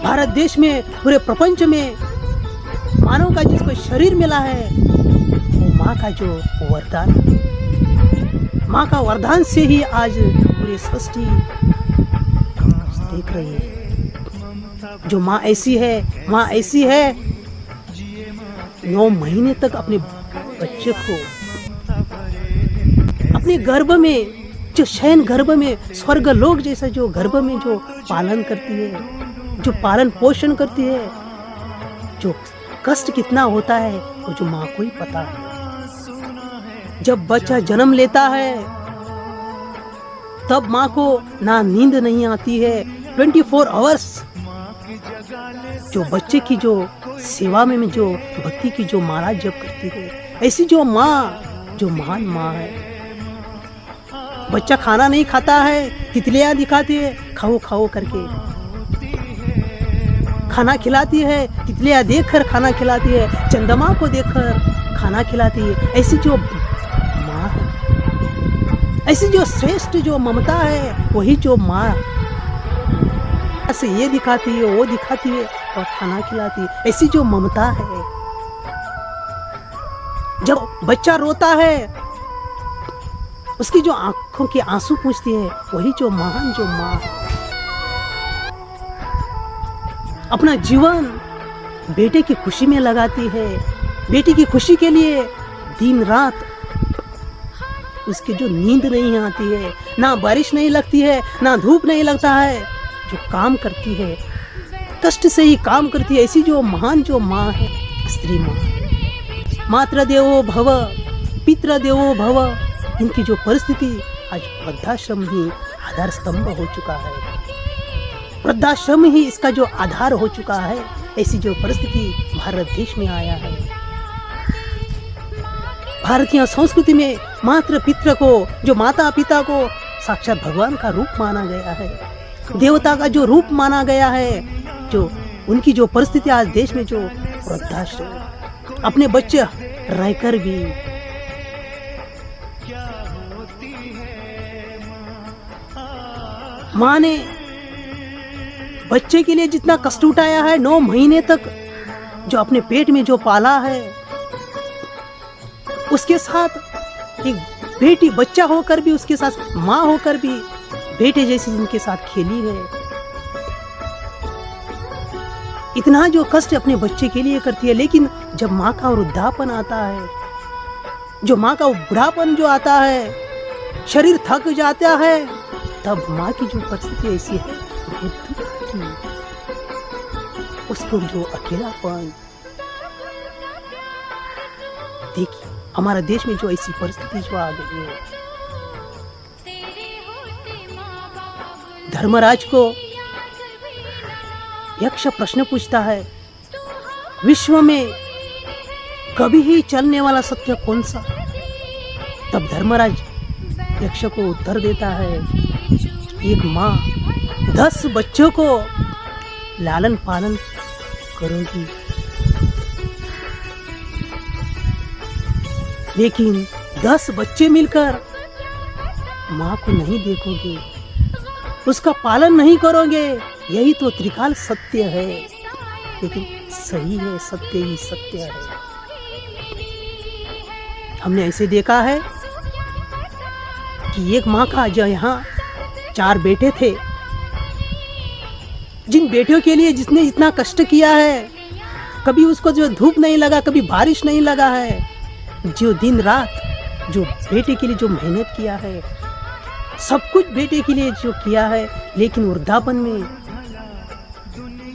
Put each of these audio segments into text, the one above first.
भारत देश में, पूरे प्रपंच में मानव का जिसको शरीर मिला है वो माँ का जो वरदान है, माँ का वरदान से ही आज पूरी सृष्टि देख रही है। जो माँ ऐसी है 9 महीने तक अपने बच्चे को अपने गर्भ में, जो शयन गर्भ में, स्वर्ग लोक जैसा जो गर्भ में जो पालन करती है, जो पालन पोषण करती है, जो कष्ट कितना होता है वो जो माँ को ही पता है। जब बच्चा जन्म लेता है तब माँ को ना नींद नहीं आती है, 24 आवर्स जो बच्चे की जो सेवा में जो भक्ति की जो माला जप करती है, ऐसी जो माँ, जो महान माँ है। बच्चा खाना नहीं खाता है, तितलियाँ दिखाती है, खाओ खाओ करके खाना खिलाती है, तितलियाँ देखकर खाना खिलाती है, चंद्रमा को देखकर खाना खिलाती है। ऐसी जो माँ है, ऐसी जो श्रेष्ठ जो ममता है, वही जो माँ ऐसे ये दिखाती है, वो दिखाती है और खाना खिलाती है। ऐसी जो ममता है, जब बच्चा रोता है उसकी जो आंखों के आंसू पूछती है, वही जो महान जो माँ है। अपना जीवन बेटे की खुशी में लगाती है, बेटी की खुशी के लिए दिन रात उसकी जो नींद नहीं आती है, ना बारिश नहीं लगती है, ना धूप नहीं लगता है, जो काम करती है, कष्ट से ही काम करती है। ऐसी जो महान जो माँ है, स्त्री माँ। मातृ देवो भव, पितृ देवो भव, इनकी जो परिस्थिति आज वृद्धाश्रम ही आधार स्तंभ हो चुका है, वृद्धाश्रम ही इसका जो आधार हो चुका है। ऐसी जो परिस्थिति भारत देश में आया है। भारतीय संस्कृति में मातृ पितृ को, जो माता पिता को साक्षात भगवान का रूप माना गया है, देवता का जो रूप माना गया है। जो उनकी जो परिस्थिति आज देश में जो वृद्धाश्रम, अपने बच्चे रहकर भी माँ ने बच्चे के लिए जितना कष्ट उठाया है, 9 महीने तक जो अपने पेट में जो पाला है, उसके साथ एक बेटी बच्चा होकर भी, उसके साथ माँ होकर भी बेटे जैसी जिनके साथ खेली है। इतना जो कष्ट अपने बच्चे के लिए करती है, लेकिन जब माँ का वृद्धापन आता है, जो माँ का बुढ़ापन जो आता है, शरीर थक जाता है, तब माँ की जो परिस्थिति ऐसी है, उसको जो अकेलापन देखिए, हमारा देश में जो ऐसी परिस्थिति जो आ गई है। धर्मराज को यक्ष प्रश्न पूछता है, विश्व में कभी ही चलने वाला सत्य कौन सा? तब धर्मराज यक्ष को उत्तर देता है, एक माँ 10 बच्चों को लालन पालन करोगी, लेकिन 10 बच्चे मिलकर माँ को नहीं देखोगे, उसका पालन नहीं करोगे। यही तो त्रिकाल सत्य है, लेकिन सही है, सत्य ही सत्य है। हमने ऐसे देखा है कि एक माँ का जो यहाँ 4 बेटे थे, जिन बेटियों के लिए जिसने इतना कष्ट किया है, कभी उसको जो धूप नहीं लगा, कभी बारिश नहीं लगा है, जो दिन रात जो बेटे के लिए जो मेहनत किया है, सब कुछ बेटे के लिए जो किया है, लेकिन वृद्धापन में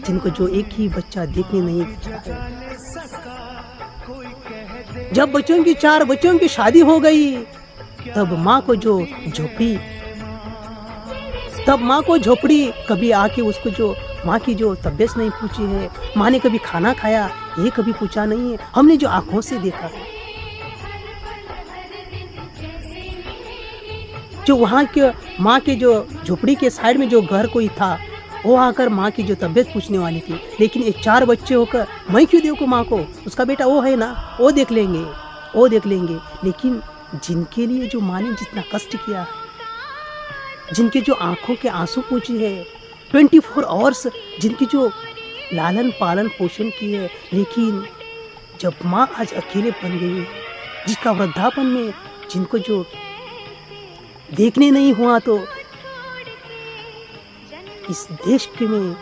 जिनको जो एक ही बच्चा देखने नहीं दिया है। जब बच्चों की 4 बच्चों की शादी हो गई, तब माँ को जो झोपड़ी, कभी आके उसको जो माँ की जो तबीयत नहीं पूछी है, माँ ने कभी खाना खाया ये कभी पूछा नहीं है। हमने जो आंखों से देखा है, जो वहाँ के माँ के जो झोपड़ी के साइड में जो घर कोई था, वो आकर माँ की जो तबीयत पूछने वाली थी, लेकिन एक 4 बच्चे होकर मैं क्यों देखूँ माँ को, उसका बेटा वो है ना, वो देख लेंगे। लेकिन जिनके लिए जो माँ ने जितना कष्ट किया है, जिनके जो आंखों के आंसू पूछी है, 24 आवर्स जिनकी जो लालन पालन पोषण की है, लेकिन जब माँ आज अकेले बन गई है, जिसका वृद्धापन में जिनको जो देखने नहीं हुआ, तो इस देश के में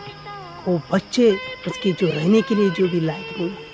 वो बच्चे उसके जो रहने के लिए जो भी लायक नहीं है।